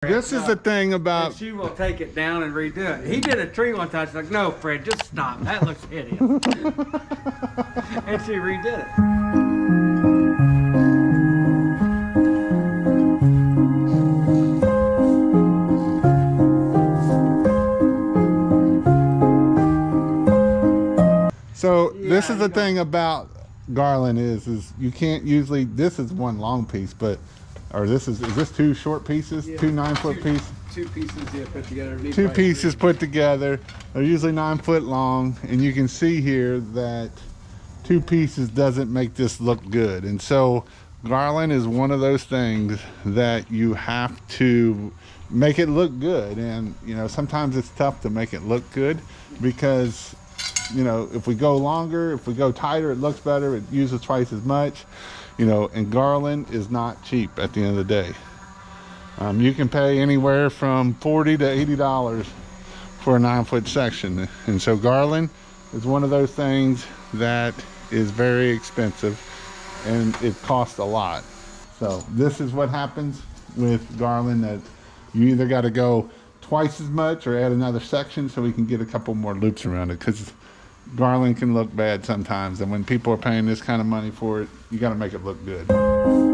This is the thing about... And she will take it down and redo it. He did a tree one time. She's like, no, Fred, just stop. That looks hideous. And she redid it. So this is the thing about Garland is you can't usually, this is one long piece, but, or is this two short pieces? Yeah. Two 9-foot pieces? Two pieces, yeah, put together. Two pieces put together. They're usually 9 foot long, and you can see here that 2 pieces doesn't make this look good. And so Garland is one of those things that you have to make it look good. And you know, sometimes it's tough to make it look good because, you know, if we go longer, if we go tighter, it looks better, it uses twice as much, you know. And Garland is not cheap at the end of the day. You can pay anywhere from $40 to $80 for a 9-foot section. And so Garland is one of those things that is very expensive and it costs a lot. So this is what happens with Garland, that you either got to go twice as much or add another section so we can get a couple more loops around it, because Garland can look bad sometimes, and when people are paying this kind of money for it, you got to make it look good.